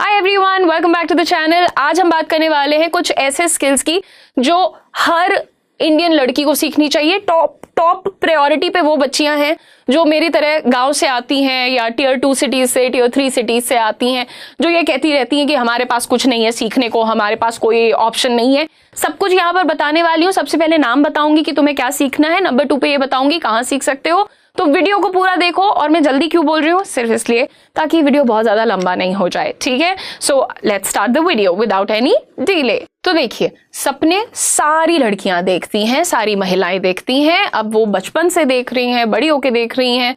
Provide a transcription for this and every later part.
Hi everyone, welcome back to the channel. आज हम बात करने वाले हैं कुछ ऐसे स्किल्स की जो हर इंडियन लड़की को सीखनी चाहिए। टॉप प्रायोरिटी पे वो बच्चियां हैं जो मेरी तरह गांव से आती हैं या टियर 2 सिटीज से, टियर 3 सिटीज से आती हैं, जो ये कहती रहती हैं कि हमारे पास कुछ नहीं है सीखने को, हमारे पास कोई ऑप्शन नहीं है। सब कुछ यहाँ पर बताने वाली हूँ। सबसे पहले नाम बताऊंगी कि तुम्हें क्या सीखना है, नंबर 2 पे ये बताऊंगी कहाँ सीख सकते हो। तो वीडियो को पूरा देखो। और मैं जल्दी क्यों बोल रही हूँ, सिर्फ इसलिए ताकि वीडियो बहुत ज्यादा लंबा नहीं हो जाए, ठीक है। So let's start the video without any delay. तो देखिए, सपने सारी लड़कियां देखती हैं, सारी महिलाएं देखती हैं। अब वो बचपन से देख रही हैं, बड़ी होके देख रही हैं,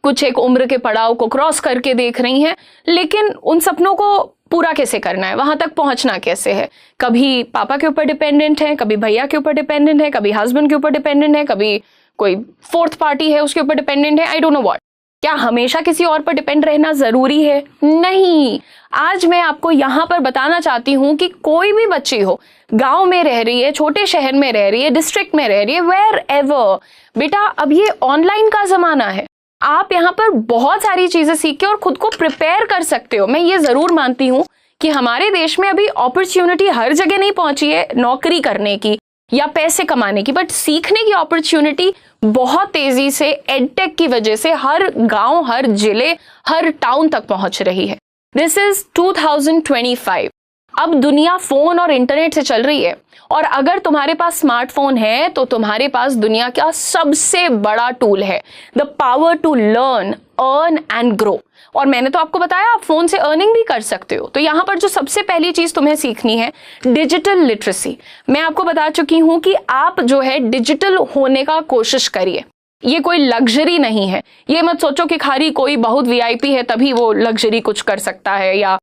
कुछ एक उम्र के पड़ाव को क्रॉस करके देख रही हैं, लेकिन उन सपनों को पूरा कैसे करना है, वहां तक पहुंचना कैसे है। कभी पापा के ऊपर डिपेंडेंट है, कभी भैया के ऊपर डिपेंडेंट है, कभी हस्बैंड के ऊपर डिपेंडेंट है, कभी कोई फोर्थ पार्टी है उसके ऊपर डिपेंडेंट है। I don't know what. क्या हमेशा किसी और पर डिपेंड रहना जरूरी है? नहीं। आज मैं आपको यहां पर बताना चाहती हूं कि कोई भी बच्ची हो, गांव में रह रही है, छोटे शहर में रह रही है, डिस्ट्रिक्ट में रह रही है, वेयर एवर, बेटा अब ये ऑनलाइन का जमाना है। आप यहाँ पर बहुत सारी चीजें सीख के और खुद को प्रिपेयर कर सकते हो। मैं ये जरूर मानती हूं कि हमारे देश में अभी अपॉर्चुनिटी हर जगह नहीं पहुंची है नौकरी करने की या पैसे कमाने की, बट सीखने की अपॉर्चुनिटी बहुत तेजी से एडटेक की वजह से हर गांव, हर जिले, हर टाउन तक पहुंच रही है। This is 2025। अब दुनिया फोन और इंटरनेट से चल रही है, और अगर तुम्हारे पास स्मार्टफोन है तो तुम्हारे पास दुनिया का सबसे बड़ा टूल है, the power to learn, earn and grow. और मैंने तो आपको बताया आप फोन से अर्निंग भी कर सकते हो। तो यहां पर जो सबसे पहली चीज तुम्हें सीखनी है, डिजिटल लिटरेसी। मैं आपको बता चुकी हूं कि आप जो है डिजिटल होने का कोशिश करिए। ये कोई लग्जरी नहीं है। ये मत सोचो कि खाली कोई बहुत वीआईपी है तभी वो लग्जरी कुछ कर सकता है, या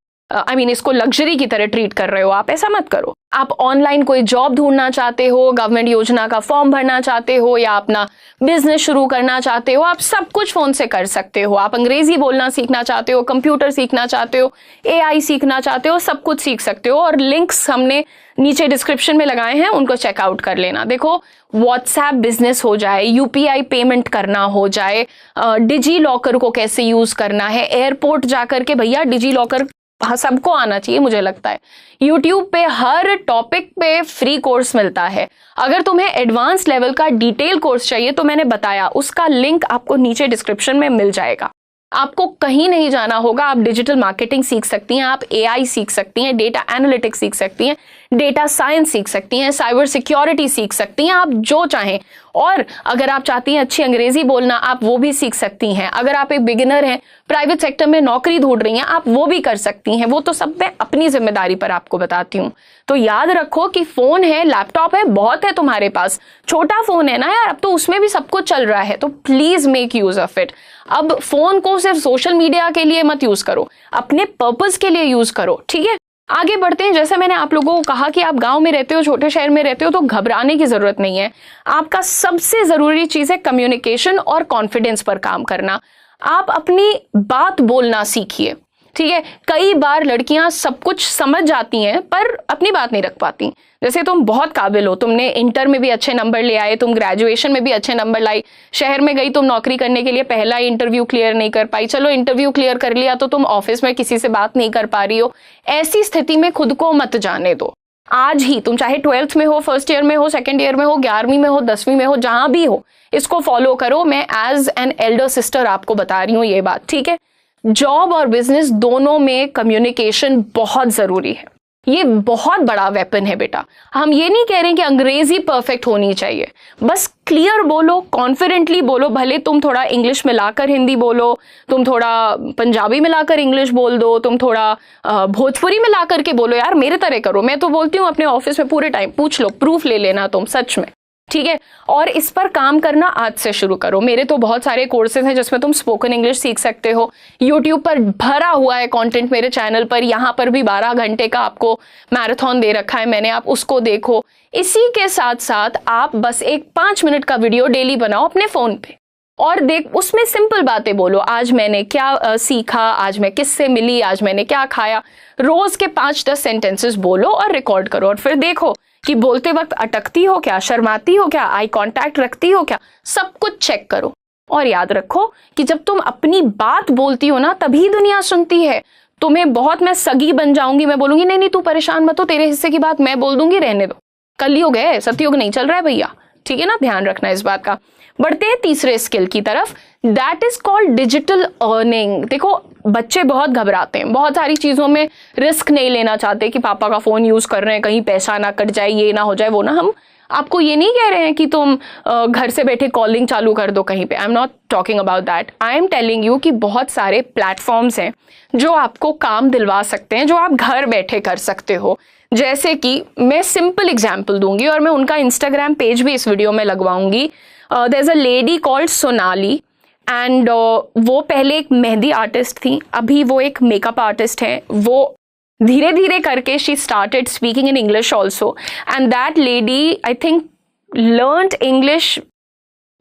इसको लग्जरी की तरह ट्रीट कर रहे हो आप। ऐसा मत करो। आप ऑनलाइन कोई जॉब ढूंढना चाहते हो, गवर्नमेंट योजना का फॉर्म भरना चाहते हो, या अपना बिजनेस शुरू करना चाहते हो, आप सब कुछ फोन से कर सकते हो। आप अंग्रेजी बोलना सीखना चाहते हो, कंप्यूटर सीखना चाहते हो, एआई सीखना चाहते हो, सब कुछ सीख सकते हो। और लिंक्स हमने नीचे डिस्क्रिप्शन में लगाए हैं, उनको चेकआउट कर लेना। देखो, व्हाट्सएप बिजनेस हो जाए, यूपीआई पेमेंट करना हो जाए, डिजी लॉकर को कैसे यूज करना है, एयरपोर्ट जाकर के भैया डिजी लॉकर सबको आना चाहिए मुझे लगता है। YouTube पे हर टॉपिक पे फ्री कोर्स मिलता है। अगर तुम्हें एडवांस लेवल का डिटेल कोर्स चाहिए तो मैंने बताया, उसका लिंक आपको नीचे डिस्क्रिप्शन में मिल जाएगा। आपको कहीं नहीं जाना होगा। आप डिजिटल मार्केटिंग सीख सकती हैं, आप एआई सीख सकती हैं, डेटा एनालिटिक्स सीख सकती हैं, डेटा साइंस सीख सकती हैं, साइबर सिक्योरिटी सीख सकती हैं, आप जो चाहें। और अगर आप चाहती हैं अच्छी अंग्रेजी बोलना, आप वो भी सीख सकती हैं। अगर आप एक बिगिनर हैं, प्राइवेट सेक्टर में नौकरी ढूंढ रही हैं, आप वो भी कर सकती हैं। वो तो सब मैं अपनी जिम्मेदारी पर आपको बताती हूँ। तो याद रखो कि फोन है, लैपटॉप है, बहुत है तुम्हारे पास। छोटा फोन है ना यार, अब तो उसमें भी सब कुछ चल रहा है, तो please make use of it. अब फोन को सिर्फ सोशल मीडिया के लिए मत यूज करो, अपने पर्पस के लिए यूज करो, ठीक है। आगे बढ़ते हैं। जैसे मैंने आप लोगों को कहा कि आप गांव में रहते हो, छोटे शहर में रहते हो, तो घबराने की जरूरत नहीं है। आपका सबसे जरूरी चीज है कम्युनिकेशन और कॉन्फिडेंस पर काम करना। आप अपनी बात बोलना सीखिए, ठीक है। कई बार लड़कियां सब कुछ समझ जाती हैं पर अपनी बात नहीं रख पाती। जैसे तुम बहुत काबिल हो, तुमने इंटर में भी अच्छे नंबर ले आए, तुम ग्रेजुएशन में भी अच्छे नंबर लाई, शहर में गई तुम नौकरी करने के लिए, पहला इंटरव्यू क्लियर नहीं कर पाई, चलो इंटरव्यू क्लियर कर लिया तो तुम ऑफिस में किसी से बात नहीं कर पा रही हो। ऐसी स्थिति में खुद को मत जाने दो। आज ही तुम चाहे 12th में हो, फर्स्ट ईयर में हो, सेकेंड ईयर में हो, 11वीं में हो, 10वीं में हो, जहां भी हो, इसको फॉलो करो। मैं एज एन एल्डर सिस्टर आपको बता रही हूँ ये बात, ठीक है। जॉब और बिजनेस दोनों में कम्युनिकेशन बहुत जरूरी है। ये बहुत बड़ा वेपन है बेटा। हम ये नहीं कह रहे कि अंग्रेजी परफेक्ट होनी चाहिए, बस क्लियर बोलो, कॉन्फिडेंटली बोलो। भले तुम थोड़ा इंग्लिश मिलाकर हिंदी बोलो, तुम थोड़ा पंजाबी मिलाकर इंग्लिश बोल दो, तुम थोड़ा भोजपुरी मिलाकर के बोलो, यार मेरे तरह करो। मैं तो बोलती हूँ अपने ऑफिस में पूरे टाइम पूछ लो, प्रूफ ले लेना तुम, सच में, ठीक है। और इस पर काम करना आज से शुरू करो। मेरे तो बहुत सारे कोर्सेज हैं जिसमें तुम स्पोकन इंग्लिश सीख सकते हो। यूट्यूब पर भरा हुआ है कंटेंट मेरे चैनल पर, यहाँ पर भी 12 घंटे का आपको मैराथन दे रखा है मैंने, आप उसको देखो। इसी के साथ साथ आप बस एक 5 मिनट का वीडियो डेली बनाओ अपने फोन पे, और देख उसमें सिंपल बातें बोलो। आज मैंने क्या सीखा, आज मैं किससे मिली, आज मैंने क्या खाया। रोज के 5-10 सेंटेंसेस बोलो और रिकॉर्ड करो, और फिर देखो कि बोलते वक्त अटकती हो क्या, शर्माती हो क्या, आई कांटेक्ट रखती हो क्या, सब कुछ चेक करो। और याद रखो कि जब तुम अपनी बात बोलती हो ना, तभी दुनिया सुनती है। तुम्हें बहुत मैं सगी बन जाऊंगी, मैं बोलूंगी नहीं नहीं तू परेशान मत हो, तेरे हिस्से की बात मैं बोल दूंगी, रहने दो। कलयुग है, सतयुग नहीं चल रहा है भैया, ठीक है ना, ध्यान रखना इस बात का। बढ़ते हैं तीसरे स्किल की तरफ, that is called digital earning. देखो बच्चे बहुत घबराते हैं, बहुत सारी चीजों में रिस्क नहीं लेना चाहते कि पापा का फोन यूज कर रहे हैं, कहीं पैसा ना कट जाए, ये ना हो जाए, वो ना। हम आपको ये नहीं कह रहे हैं कि तुम घर से बैठे कॉलिंग चालू कर दो कहीं पे, आई am not talking about that. I am telling you कि बहुत सारे प्लेटफॉर्म्स हैं जो आपको काम दिलवा सकते हैं, जो आप घर बैठे कर सकते हो। जैसे कि मैं सिंपल एग्जाम्पल दूंगी और मैं उनका इंस्टाग्राम पेज भी इस वीडियो में लगवाऊंगी। There is a lady called Sonali and वो पहले एक मेहंदी आर्टिस्ट थी, अभी वो एक मेकअप आर्टिस्ट है। वो धीरे धीरे करके she started speaking in English also, and that lady I think learned English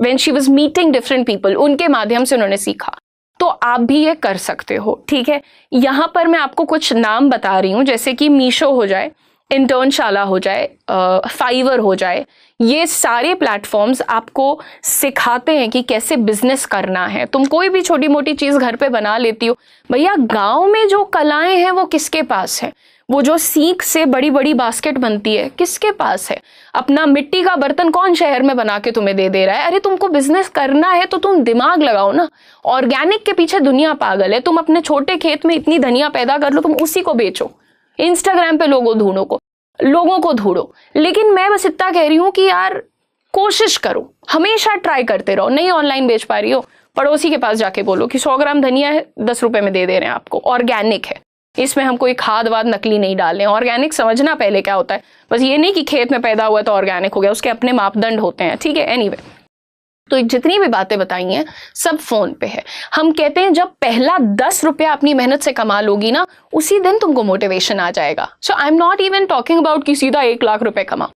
when she was meeting different people, उनके माध्यम से उन्होंने सीखा। तो आप भी ये कर सकते हो, ठीक है। यहां पर मैं आपको कुछ नाम बता रही हूं, जैसे कि मीशो हो जाए, इंटर्नशाला हो जाए, फाइवर हो जाए, ये सारे प्लेटफॉर्म्स आपको सिखाते हैं कि कैसे बिजनेस करना है। तुम कोई भी छोटी मोटी चीज घर पे बना लेती हो। भैया गांव में जो कलाएं हैं वो किसके पास है? वो जो सीख से बड़ी बड़ी बास्केट बनती है किसके पास है? अपना मिट्टी का बर्तन कौन शहर में बना के तुम्हें दे रहा है? अरे तुमको बिजनेस करना है तो तुम दिमाग लगाओ ना। ऑर्गेनिक के पीछे दुनिया पागल है। तुम अपने छोटे खेत में इतनी धनिया पैदा कर लो, तुम उसी को बेचो, इंस्टाग्राम पे लोगों को ढूंढो। लेकिन मैं बस इतना कह रही हूं कि यार कोशिश करो, हमेशा ट्राई करते रहो। नहीं ऑनलाइन बेच पा रही हो, पड़ोसी के पास जाके बोलो कि 100 ग्राम धनिया है, 10 रुपए में दे रहे हैं आपको, ऑर्गेनिक है, इसमें हम कोई खाद वाद नकली नहीं डाल रहे हैं। ऑर्गेनिक समझना पहले क्या होता है, बस ये नहीं कि खेत में पैदा हुआ तो ऑर्गेनिक हो गया, उसके अपने मापदंड होते हैं, ठीक है। एनीवे, तो जितनी भी बातें बताई हैं सब फोन पे है। हम कहते हैं जब पहला 10 रुपया अपनी मेहनत से कमा लोगी ना, उसी दिन तुमको मोटिवेशन आ जाएगा। So I am not even talking about कि सीधा 1 लाख रुपए कमाओ।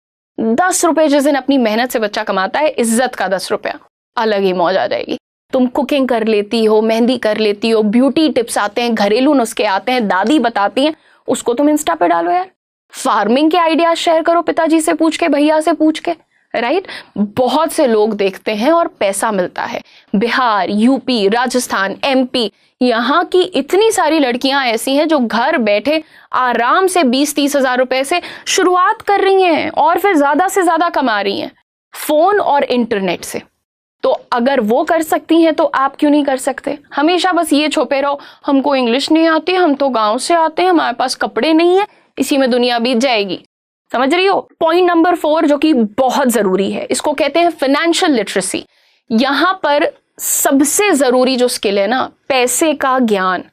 10 रुपए जिस दिन अपनी मेहनत से बच्चा कमाता है, इज्जत का 10 रुपया, अलग ही मौज आ जाएगी। तुम कुकिंग कर लेती हो, मेहंदी कर लेती हो, ब्यूटी टिप्स आते हैं, घरेलू नुस्खे आते हैं, दादी बताती हैं, उसको तुम इंस्टा पे डालो यार। फार्मिंग के आइडियाज शेयर करो पिताजी से पूछ के, भैया से पूछ के, राइट। बहुत से लोग देखते हैं और पैसा मिलता है। बिहार, यूपी, राजस्थान, एमपी, यहाँ की इतनी सारी लड़कियां ऐसी हैं जो घर बैठे आराम से 20-30 हजार रुपए से शुरुआत कर रही हैं और फिर ज्यादा से ज्यादा कमा रही हैं फोन और इंटरनेट से। तो अगर वो कर सकती हैं तो आप क्यों नहीं कर सकते? हमेशा बस ये छुपे रहो, हमको इंग्लिश नहीं आती, हम तो गांव से आते हैं, हमारे पास कपड़े नहीं है, इसी में दुनिया बीत जाएगी। समझ रही हो? पॉइंट नंबर 4 जो कि बहुत जरूरी है, इसको कहते हैं फाइनेंशियल लिटरेसी। यहां पर सबसे जरूरी जो स्किल है ना, पैसे का ज्ञान।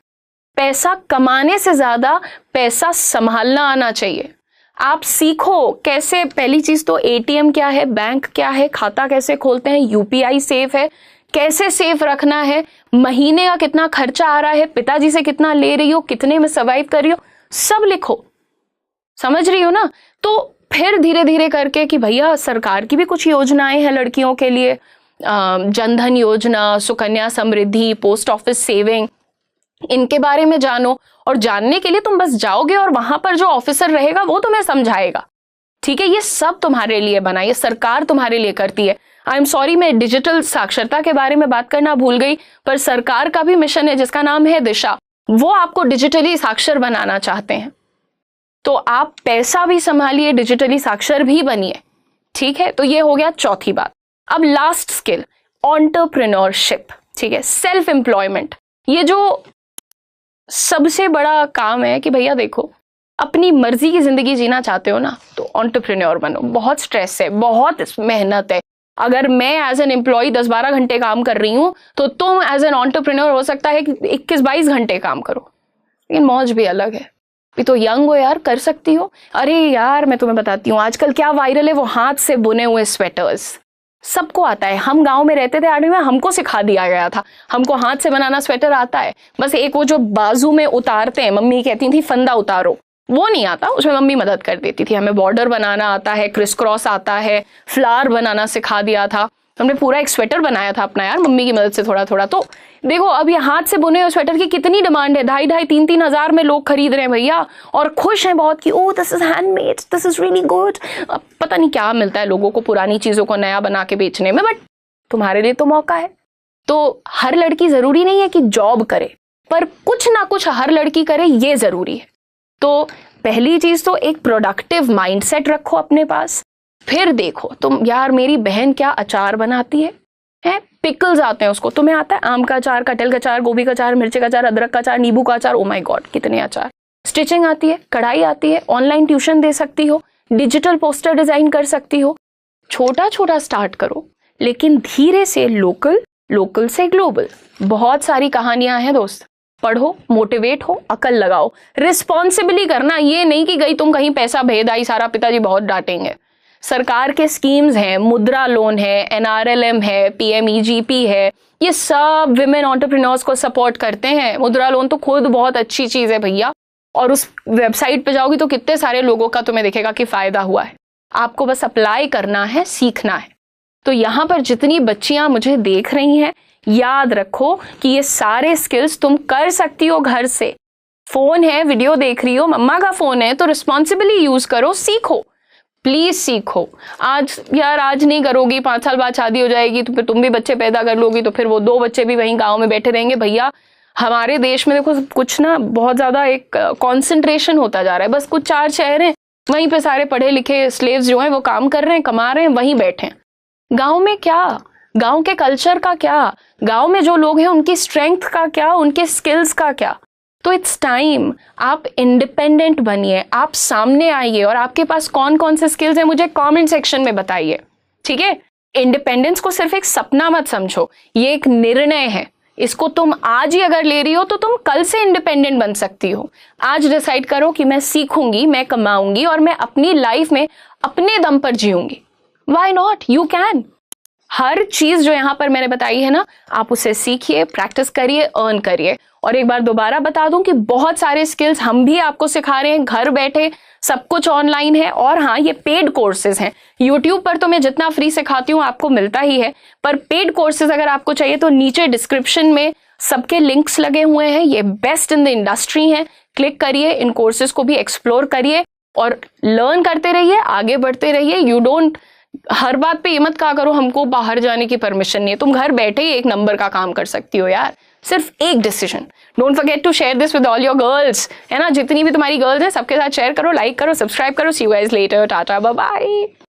पैसा कमाने से ज्यादा पैसा संभालना आना चाहिए। आप सीखो कैसे, पहली चीज तो एटीएम क्या है, बैंक क्या है, खाता कैसे खोलते हैं, यूपीआई सेफ है, कैसे सेफ रखना है, महीने का कितना खर्चा आ रहा है, पिताजी से कितना ले रही हो, कितने में सर्वाइव कर रही हो, सब लिखो। समझ रही हो ना? तो फिर धीरे धीरे करके कि भैया सरकार की भी कुछ योजनाएं हैं लड़कियों के लिए, जनधन योजना, Sukanya Samriddhi, post office saving, इनके बारे में जानो। और जानने के लिए तुम बस जाओगे और वहां पर जो ऑफिसर रहेगा वो तुम्हें समझाएगा, ठीक है। ये सब तुम्हारे लिए बना, ये सरकार तुम्हारे लिए करती है। आई एम सॉरी, मैं डिजिटल साक्षरता के बारे में बात करना भूल गई, पर सरकार का भी मिशन है जिसका नाम है दिशा। वो आपको डिजिटली साक्षर बनाना चाहते हैं। तो आप पैसा भी संभालिए, डिजिटली साक्षर भी बनिए, ठीक है। तो ये हो गया चौथी बात। अब लास्ट स्किल, एंटरप्रेन्योरशिप, ठीक है, सेल्फ एम्प्लॉयमेंट। ये जो सबसे बड़ा काम है कि भैया देखो, अपनी मर्जी की जिंदगी जीना चाहते हो ना, तो एंटरप्रेन्योर बनो। बहुत स्ट्रेस है, बहुत मेहनत है। अगर मैं एज एन एम्प्लॉय 10-12 घंटे काम कर रही हूं, तो तुम एज एन एंटरप्रेन्योर हो सकता है कि 21-22 घंटे काम करो, लेकिन मौज भी अलग है। भी तो यंग हो यार, कर सकती हो। अरे यार मैं तुम्हें बताती हूँ आजकल क्या वायरल है, वो हाथ से बुने हुए स्वेटर्स, सबको आता है। हम गांव में रहते थे 8वीं में, हमको सिखा दिया गया था, हमको हाथ से बनाना स्वेटर आता है। बस एक वो जो बाजू में उतारते हैं, मम्मी कहती थी फंदा उतारो, वो नहीं आता, उसमें मम्मी मदद कर देती थी। हमें बॉर्डर बनाना आता है, क्रिस क्रॉस आता है, फ्लावर बनाना सिखा दिया था। हमने पूरा एक स्वेटर बनाया था अपना यार, मम्मी की मदद से थोड़ा थोड़ा। तो देखो अब ये हाथ से बुने हुए स्वेटर की कितनी डिमांड है, 2,500-3,000 हजार में लोग खरीद रहे हैं भैया, और खुश हैं बहुत कि oh this is handmade, this is really good. पता नहीं क्या मिलता है लोगों को पुरानी चीजों को नया बना के बेचने में, बट तुम्हारे लिए तो मौका है। तो हर लड़की जरूरी नहीं है कि जॉब करे, पर कुछ ना कुछ हर लड़की करे, ये जरूरी है। तो पहली चीज तो एक प्रोडक्टिव माइंडसेट रखो अपने पास। फिर देखो तुम, यार मेरी बहन क्या अचार बनाती है, पिकल्स आते हैं उसको, तुम्हें आता है आम का अचार, कटहल का अचार, गोभी का अचार, मिर्ची का अचार, अदरक का अचार, नींबू का अचार, ओ माय गॉड कितने अचार। स्टिचिंग आती है, कढ़ाई आती है, ऑनलाइन ट्यूशन दे सकती हो, डिजिटल पोस्टर डिजाइन कर सकती हो। छोटा छोटा स्टार्ट करो, लेकिन धीरे से लोकल, लोकल से ग्लोबल। बहुत सारी कहानियां हैं दोस्त, पढ़ो, मोटिवेट हो, अकल लगाओ, रिस्पॉन्सिबली करना। ये नहीं कि गई तुम कहीं पैसा भेद आई सारा, पिताजी बहुत डांटेंगे। सरकार के स्कीम्स हैं, मुद्रा लोन है, NRLM है, PMEGP है, ये सब विमेन एंटरप्रेन्योर्स को सपोर्ट करते हैं। मुद्रा लोन तो खुद बहुत अच्छी चीज है भैया, और उस वेबसाइट पे जाओगी तो कितने सारे लोगों का तुम्हें दिखेगा कि फायदा हुआ है। आपको बस अप्लाई करना है, सीखना है। तो यहाँ पर जितनी बच्चियां मुझे देख रही हैं, याद रखो कि ये सारे स्किल्स तुम कर सकती हो घर से। फोन है, वीडियो देख रही हो, मम्मा का फोन है, तो रिस्पॉन्सिबली यूज करो, सीखो, प्लीज सीखो। आज यार आज नहीं करोगी, 5 साल बाद शादी हो जाएगी तो फिर तुम भी बच्चे पैदा कर लोगी, तो फिर वो 2 बच्चे भी वहीं गांव में बैठे रहेंगे। भैया हमारे देश में देखो कुछ ना बहुत ज्यादा एक कॉन्सेंट्रेशन होता जा रहा है। बस कुछ 4 शहर हैं, वहीं पे सारे पढ़े लिखे स्लेव्स जो हैं वो काम कर रहे हैं, कमा रहे हैं, वहीं बैठे हैं। गाँव में क्या, गाँव के कल्चर का क्या, गाँव में जो लोग हैं उनकी स्ट्रेंथ का क्या, उनके स्किल्स का क्या। तो इट्स टाइम आप इंडिपेंडेंट बनिए, आप सामने आइए, और आपके पास कौन कौन से स्किल्स हैं मुझे कमेंट सेक्शन में बताइए, ठीक है। इंडिपेंडेंस को सिर्फ एक सपना मत समझो, ये एक निर्णय है। इसको तुम आज ही अगर ले रही हो तो तुम कल से इंडिपेंडेंट बन सकती हो। आज डिसाइड करो कि मैं सीखूंगी, मैं कमाऊंगी, और मैं अपनी लाइफ में अपने दम पर जीऊंगी। Why not, you can. हर चीज जो यहां पर मैंने बताई है ना, आप उसे सीखिए, प्रैक्टिस करिए, अर्न करिए। और एक बार दोबारा बता दूं कि बहुत सारे स्किल्स हम भी आपको सिखा रहे हैं घर बैठे, सब कुछ ऑनलाइन है। और हाँ, ये पेड कोर्सेज हैं। यूट्यूब पर तो मैं जितना फ्री सिखाती हूँ आपको मिलता ही है, पर पेड कोर्सेज अगर आपको चाहिए तो नीचे डिस्क्रिप्शन में सबके लिंक्स लगे हुए हैं। ये बेस्ट इन द इंडस्ट्री हैं, क्लिक करिए, इन कोर्सेज को भी एक्सप्लोर करिए और लर्न करते रहिए, आगे बढ़ते रहिए। यू डोंट, हर बात पे ये मत कहा करो हमको बाहर जाने की परमिशन नहीं है। तुम घर बैठे ही 1 नंबर का काम कर सकती हो यार, सिर्फ एक decision. Don't forget to share this with all your girls, है ना, जितनी भी तुम्हारी गर्ल्स हैं सबके साथ शेयर करो, लाइक करो, सब्सक्राइब करो। सी यू गाइस लेटर, टाटा, बाय बाय।